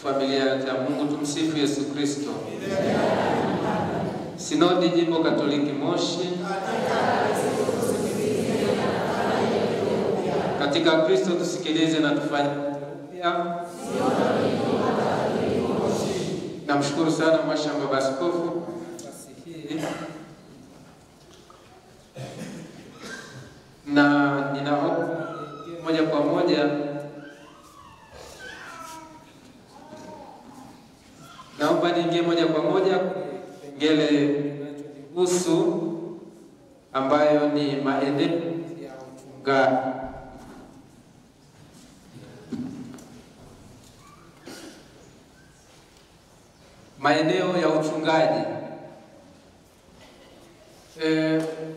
familia ya Mungu. Tumsifu Yesu Kristo. Sinodi Jimbo Katoliki Moshi. Katika Kristo tusikilize na tufanye pia. Namshukuru sana Mhashamu Baba Askofu na ninaomba moja kwa moja niingie moja kwa moja ngele usu ambayo ni maeneo ya uchungaji. Maeneo ya uchungaji.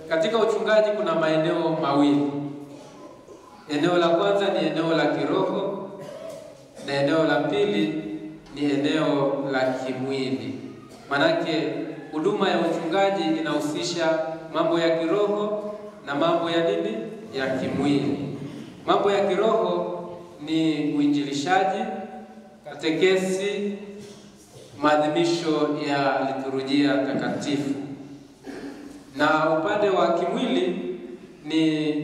Katika uchungaji kuna maeneo mawili. Eneo la kwanza ni eneo la kiroho na eneo la pili ni eneo la kimwili. Manake huduma ya uchungaji inahusisha mambo ya kiroho na mambo ya nini? Ya kimwili. Mambo ya kiroho ni uinjilishaji, katekesi, maadhimisho ya liturujia takatifu. Na upande wa kimwili ni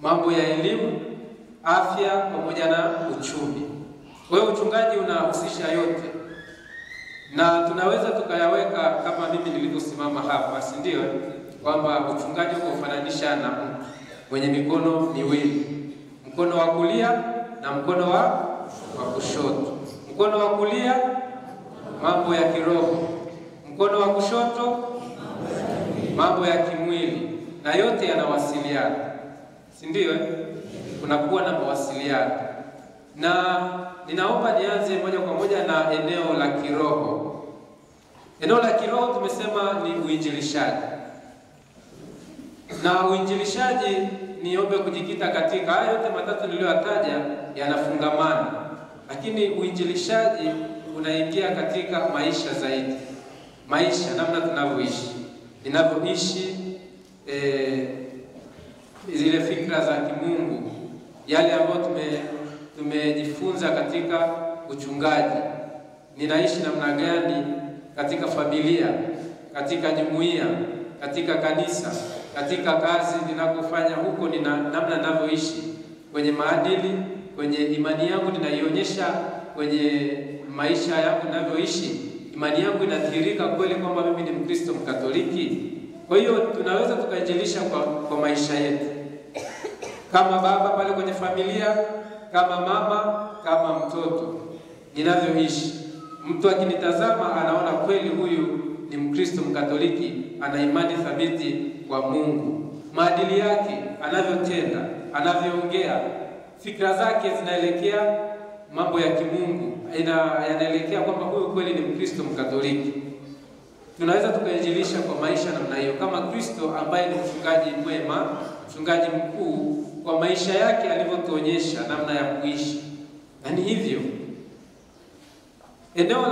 mambo ya elimu, afya pamoja na uchumi. Kwa hiyo uchungaji unahusisha yote. Na tunaweza tukayaweka kama mimi nilivyosimama hapa, si ndio? Kwamba uchungaji uko ufananisha na mtu mwenye mikono miwili. Mkono wa kulia na mkono wa kushoto. Mkono wa kulia mambo ya kiroho, mkono wa kushoto mambo ya kimwili, na yote yanawasiliana, si ndio? Kunakuwa na mawasiliano. Na ninaomba nianze moja kwa moja na eneo la kiroho. Eneo la kiroho tumesema ni uinjilishaji. Na uinjilishaji niombe kujikita katika haya yote matatu niliyoyataja yanafungamana. Lakini uinjilishaji unaingia katika maisha zaidi. Maisha, namna tunavyoishi. Ninavyoishi zile fikra za kimungu, yale ambayo tumejifunza katika uchungaji. Ninaishi namna gani katika familia, katika jumuiya, katika kanisa, katika kazi ninakofanya huko, namna ninavyoishi, kwenye maadili, kwenye imani yangu ninaionyesha kwenye maisha yangu ninavyoishi. Imani yangu inadhihirika kweli kwamba mimi ni Mkristo Mkatoliki. Kwa hiyo tunaweza tukainjilisha kwa maisha yetu. Kama baba pale kwenye familia, kama mama, kama mtoto, ninavyoishi. Mtu akinitazama anaona kweli huyu ni Mkristo Mkatoliki, ana imani thabiti kwa Mungu. Maadili yake, anavyotenda, anavyoongea, fikra zake zinaelekea mambo ya kimungu, yanaelekea kwamba huyu kweli ni Mkristo Mkatoliki. Tunaweza tukainjilisha kwa maisha namna hiyo, kama Kristo ambaye ni mchungaji mwema, mchungaji mkuu, kwa maisha yake alivyotuonyesha namna ya kuishi. Na ni hivyo. Eneo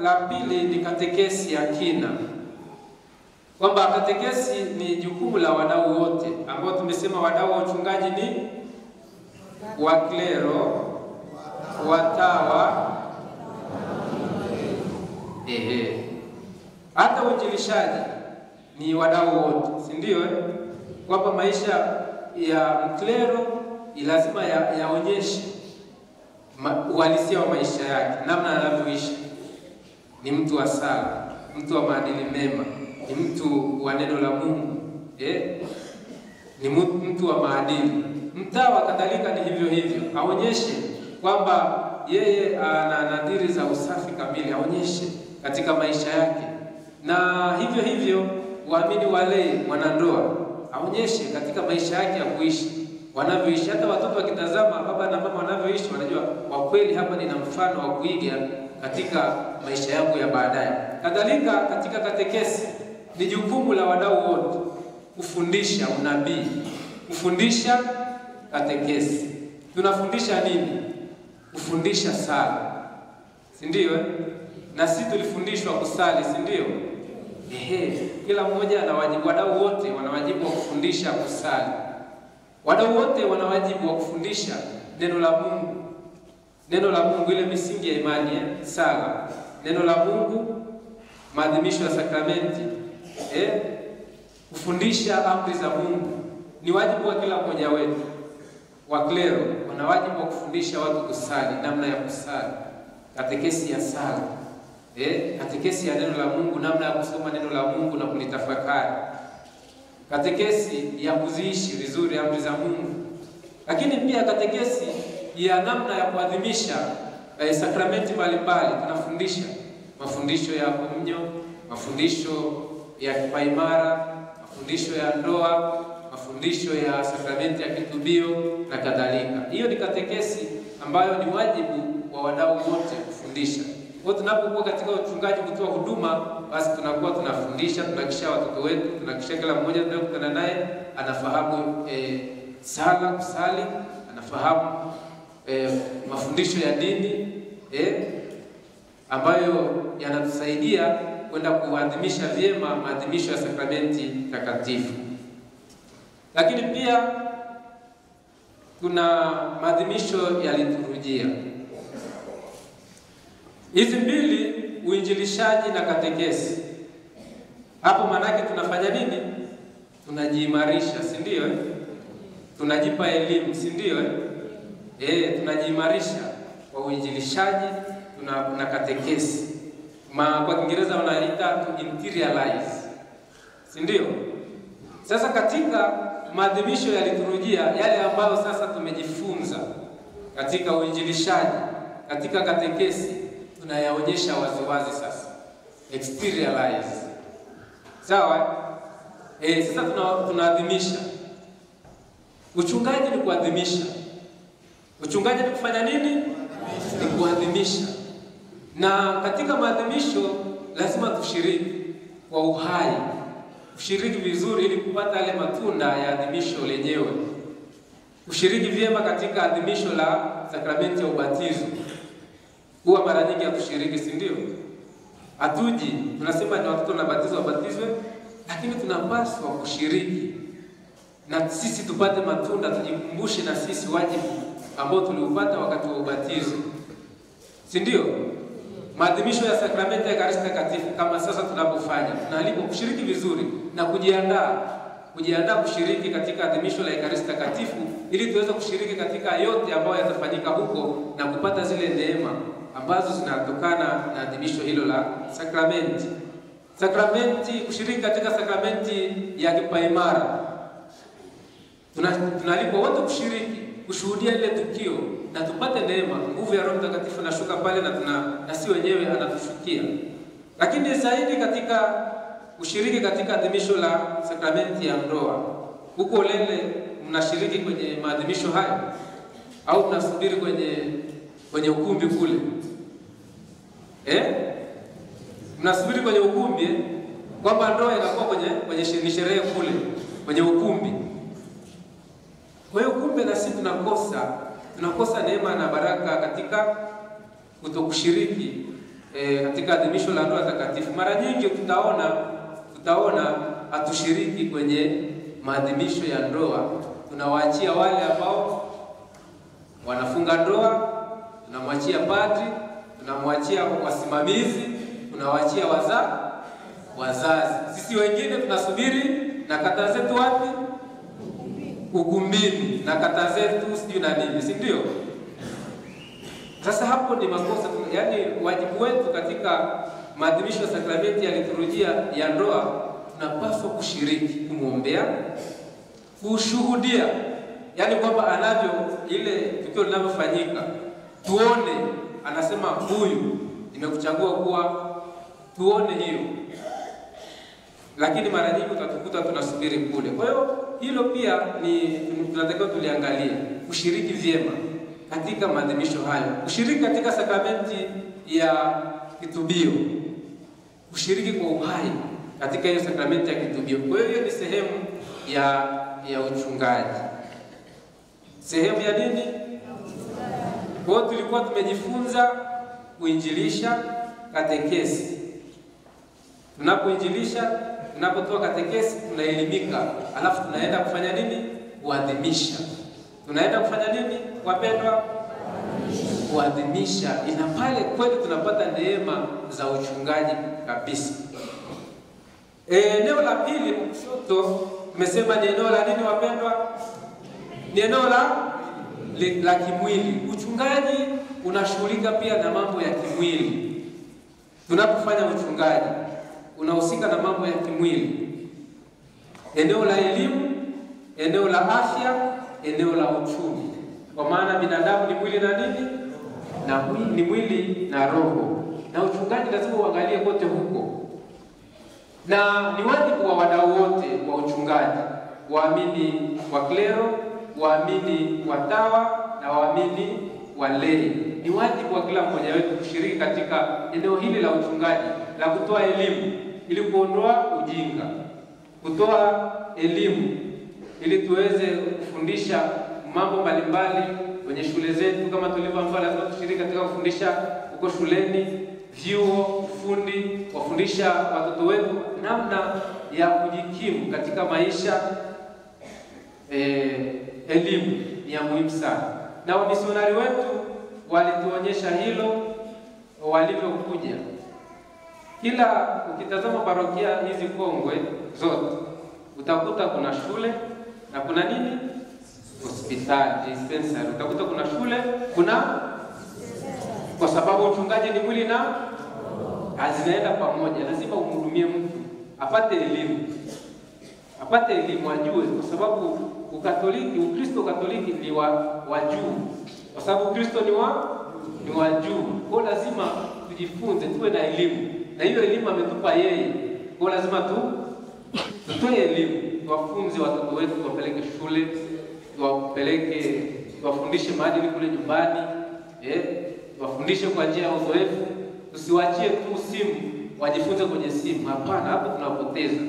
la pili ni katekesi ya kina. Kwamba katekesi ni jukumu la wadau wote, ambao tumesema wadau wa uchungaji ni waklero, watawa, hata uinjilishaji ni wadau wote, si ndio? Kwamba maisha ya mklero lazima yaonyeshe uhalisia wa maisha yake, namna anavyoishi. Ni mtu wa sala, mtu wa maadili mema, ni mtu wa neno la Mungu, ni mtu wa maadili. Mtawa kadhalika ni hivyo hivyo, aonyeshe kwamba yeye ana nadhiri za usafi kamili, aonyeshe katika maisha yake. Na hivyo hivyo waamini walei, mwanandoa, aonyeshe katika maisha yake ya kuishi, wanavyoishi. Hata watoto wakitazama baba na mama wanavyoishi, wanajua kwa kweli hapa nina mfano wa kuiga katika maisha yangu ya baadaye. Kadhalika katika katekesi ni jukumu la wadau wote kufundisha unabii, kufundisha katekesi. Tunafundisha nini? Kufundisha sala, si ndio? Na sisi tulifundishwa kusali, si ndio? Kila mmoja ana wajibu, wadau wote wana wajibu wa kufundisha kusali. Wadau wote wana wajibu wa kufundisha neno la Mungu. neno la Mungu, ile misingi ya imani, sala, neno la Mungu, maadhimisho ya sakramenti, kufundisha amri za Mungu. Ni wajibu wa kila mmoja wetu. Waklero wana wajibu wa kufundisha watu kusali, namna ya kusali, katekesi ya sala, katekesi ya neno la Mungu, namna ya kusoma neno la Mungu na kulitafakari, katekesi ya kuziishi vizuri amri za Mungu, lakini pia katekesi ya namna ya kuadhimisha sakramenti mbalimbali. Tunafundisha mafundisho ya komunyo, mafundisho ya kipaimara, mafundisho ya ndoa, mafundisho ya sakramenti ya kitubio na kadhalika. Hiyo ni katekesi ambayo ni wajibu wa wadau wote kufundisha. Kwa tunapokuwa katika uchungaji kutoa huduma, basi tunakuwa tunafundisha, tunahakikisha watoto wetu, tunahakikisha kila mmoja tunayokutana naye anafahamu sala, kusali, anafahamu mafundisho ya dini ambayo yanatusaidia kwenda kuadhimisha vyema maadhimisho ya sakramenti takatifu. Lakini pia kuna maadhimisho ya liturujia. Hizi mbili, uinjilishaji na katekesi. Hapo manake tunafanya nini? Tunajiimarisha, si ndio? Tunajipa elimu, si ndio? Tunajiimarisha kwa uinjilishaji na katekesi. Kwa Kiingereza wanaita to interiorize, si ndio? Sasa katika maadhimisho ya liturujia, yale ambayo sasa tumejifunza katika uinjilishaji, katika katekesi, tunayaonyesha waziwazi sasa, exteriorize. Sawa? Sasa tunaadhimisha. Uchungaji ni kuadhimisha. Uchungaji ni kufanya nini? Ni kuadhimisha. Na katika maadhimisho lazima tushiriki kwa uhai, kushiriki vizuri ili kupata yale matunda ya adhimisho lenyewe. Kushiriki vyema katika adhimisho la sakramenti ya ubatizo. Huwa mara nyingi hatushiriki, si ndio? Hatuji, tunasema ni watoto wanabatizwa wabatizwe, lakini tunapaswa kushiriki na sisi tupate matunda, tujikumbushe na sisi wajibu ambao tuliupata wakati wa ubatizo, si ndio? Maadhimisho ya sakramenti ya Ekaristi Takatifu kama sasa tunapofanya, tunaalikwa kushiriki vizuri na kujiandaa kushiriki katika adhimisho la Ekaristi Takatifu ili tuweze kushiriki katika yote ambayo yatafanyika huko na kupata zile neema ambazo zinatokana na adhimisho hilo la sakramenti. Sakramenti, kushiriki katika sakramenti ya kipaimara. Tunaalikwa wote kushiriki, kushuhudia ile tukio na tupate neema, nguvu ya Roho Mtakatifu inashuka pale na si wenyewe anatushukia. Lakini zaidi katika kushiriki katika adhimisho la sakramenti ya ndoa. Huko Lele mnashiriki kwenye maadhimisho haya au mnasubiri kwenye ukumbi kule? Mnasubiri kwenye ukumbi kwamba ndoa inakuwa kwenye sherehe kule kwenye ukumbi. Kwa hiyo kumbe na sisi tunakosa neema na baraka katika kutokushiriki katika adhimisho la ndoa takatifu. Mara nyingi tutaona hatushiriki kwenye maadhimisho ya ndoa. Tunawaachia wale ambao wanafunga ndoa, tunamwachia padri, tunamwachia wasimamizi, tunawaachia wazazi. Sisi wengine tunasubiri na kata zetu wapi? Ukumbini, na kata zetu sijui na nini, si ndio? Sasa hapo ni makosa. Yaani wajibu wetu katika maadhimisho ya sakramenti ya liturujia ya ndoa, tunapaswa kushiriki, kumwombea, kushuhudia, yaani kwamba ile tukio linavyofanyika tuone, anasema huyu nimekuchagua kuwa, tuone hiyo. Lakini mara nyingi utatukuta tunasubiri kule. Kwa hiyo hilo pia tunatakiwa tuliangalie, kushiriki vyema katika maadhimisho hayo, kushiriki katika sakramenti ya kitubio, kushiriki kwa uhai katika hiyo sakramenti ya kitubio. Kwa hiyo ni sehemu ya uchungaji. Sehemu ya nini? Kwa hiyo tulikuwa tumejifunza kuinjilisha, katekesi. Tunapoinjilisha, tunapotoa katekesi, tunaelimika, alafu tunaenda kufanya nini? Kuadhimisha. Tunaenda kufanya nini, wapendwa? kuadhimisha, ina pale kweli tunapata neema za uchungaji kabisa. Eneo la pili kushoto tumesema ni eneo la nini wapendwa? Ni eneo la kimwili. Uchungaji unashughulika pia na mambo ya kimwili. Tunapofanya uchungaji unahusika na mambo ya kimwili. Eneo la elimu, eneo la afya, eneo la uchumi. Kwa maana binadamu ni mwili na nini? Ni mwili na roho. Na uchungaji lazima uangalie kote huko. Na ni wajibu wa wadau wote wa uchungaji, waamini wa klero, waamini watawa na waamini walei. Ni wajibu wa kila mmoja wetu kushiriki katika eneo hili la uchungaji, la kutoa elimu ili kuondoa ujinga, kutoa elimu ili tuweze kufundisha mambo mbalimbali kwenye shule zetu. Kama tulivyoambiwa, lazima tushiriki katika kufundisha huko shuleni, vyuo, ufundi, wafundisha watoto wetu namna ya kujikimu katika maisha. Elimu ni ya muhimu sana, na wamisionari wetu walituonyesha hilo walivyokuja. Kila ukitazama parokia hizi kongwe zote utakuta kuna shule na kuna nini? Hospitali, dispensary. Utakuta kuna shule, kwa sababu uchungaji ni mwili na zinaenda pamoja. Lazima umhudumie mtu apate elimu, ajue, kwa sababu Ukristo Katoliki ni wa juu, kwa sababu Kristo ni wa juu. Kwa lazima tujifunze, tuwe na elimu, na hiyo elimu ametupa yeye. Kwa lazima tutoe elimu, tuwafunze watoto wetu, tuwapeleke shule, tuwafundishe maadili kule nyumbani, tuwafundishe kwa njia ya uzoefu. Tusiwaachie tu simu wajifunze kwenye simu. Hapana, hapo tunapoteza.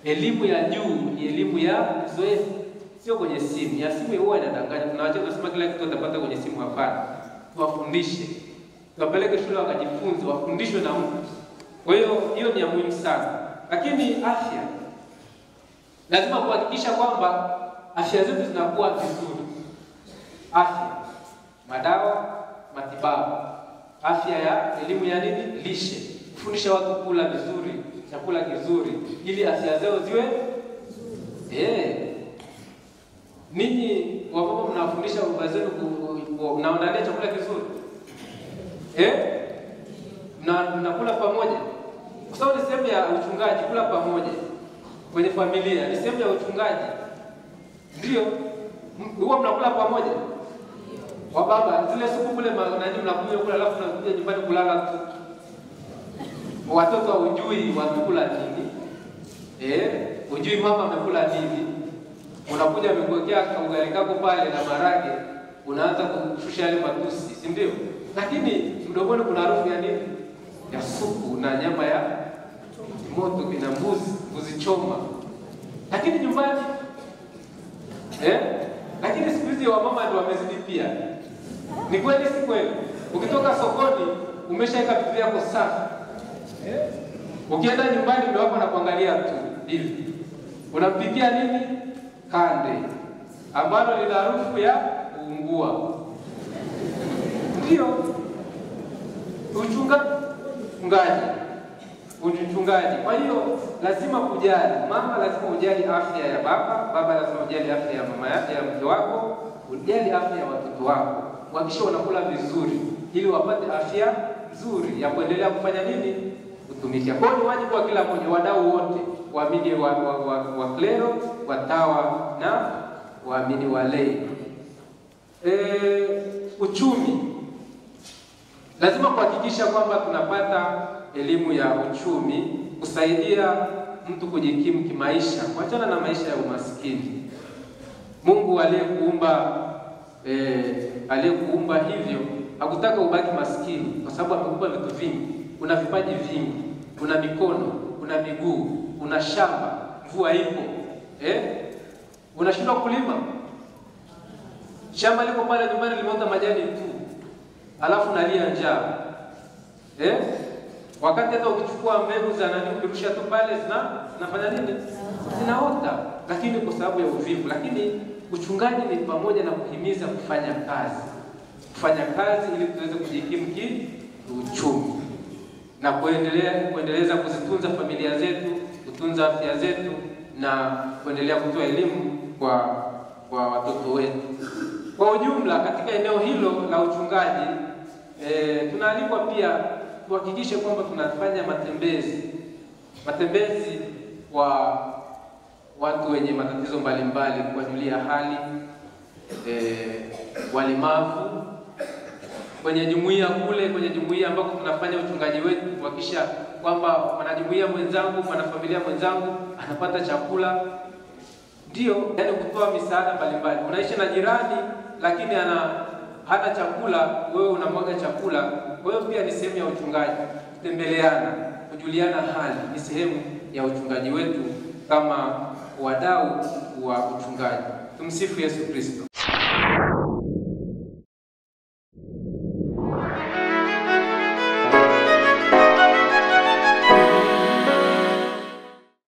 Elimu ya juu ni elimu ya uzoefu, sio kwenye simu. Ya simu huwa inadanganya. Tunawaacha kusema kila kitu utapata kwenye simu. Hapana. Tuwafundishe. Tuwapeleke shule wakajifunze, wafundishwe na mtu. Kwa hiyo ni ya muhimu sana. Lakini afya, lazima kuhakikisha kwamba afya zetu zinakuwa vizuri. Afya, madawa, matibabu. Afya ya elimu ya nini? Lishe. Kufundisha watu kula vizuri, chakula kizuri, ili afya zao ziwe ninyi wababa mnawafundisha baba zenu mnaandalia chakula kizuri? Mnakula pamoja? Kwa sababu ni sehemu ya uchungaji, kula pamoja kwenye familia ni sehemu ya uchungaji. Ndio huwa mnakula pamoja. Wababa zile siku kule mnakuja kula, alafu mnakuja nyumbani kulala tu. Watoto hujui wamekula nini. Hujui mama amekula nini. Unakuja amekuwekea ugali kako pale na marage, unaanza kushusha yale matusi, si ndio? Lakini mdomoni kuna harufu ya nini? Ya supu na nyama ya moto, kina mbuzi choma. Lakini nyumbani lakini siku hizi wamama ndio wamezidi pia. Ni kweli si kweli? Ukitoka sokoni umeshaweka vitu vyako safi. Ukienda nyumbani ndio wako anakuangalia tu hivi. Unampikia nini? Kande ambalo lina harufu ya kuungua. Ndio uchungaji. Kwa hiyo lazima kujali. Mama lazima ujali afya ya baba lazima ujali afya ya mama yake, ya mke wako, ujali afya ya watoto wako. Hakikisha wanakula vizuri ili wapate afya nzuri ya kuendelea kufanya nini? Kutumikia. Kwa hiyo ni wajibu wa kila mmoja, wadau wote, waamini wa klero, watawa na waamini walei. Uchumi. Lazima kuhakikisha kwamba tunapata elimu ya uchumi kusaidia mtu kujikimu kimaisha, kuachana na maisha ya umaskini. Mungu aliyekuumba hivyo hakutaka ubaki maskini, kwa sababu amekupa vitu vingi. Kuna vipaji vingi, kuna mikono, kuna miguu, kuna shamba, mvua ipo. Unashindwa kulima? Shamba liko pale nyumbani limeota majani tu, alafu nalia njaa. Wakati hata ukichukua mbegu za ukirusha tu pale zinafanya nini? Zinaota, lakini kwa sababu ya uvivu. Lakini uchungaji ni pamoja na kuhimiza kufanya kazi. kufanya kazi ili tuweze kujikimu kiuchumi na kuendeleza kuzitunza familia zetu, kutunza afya zetu na kuendelea kutoa elimu kwa watoto wetu. Kwa ujumla, katika eneo hilo la uchungaji tunaalikwa pia tuhakikishe kwamba tunafanya matembezi kwa watu wenye matatizo mbalimbali, kuwajulia hali, walemavu, kwenye jumuiya ambako tunafanya uchungaji wetu, kuhakikisha kwamba mwanajumuiya mwenzangu, mwanafamilia mwenzangu anapata chakula. Ndio, yani kutoa misaada mbalimbali. Unaishi na jirani lakini hana chakula, wewe unamwaga chakula. Kwa hiyo pia ni sehemu ya uchungaji. Kutembeleana, kujuliana hali ni sehemu ya uchungaji wetu kama wadau wa uchungaji. Tumsifu Yesu Kristo.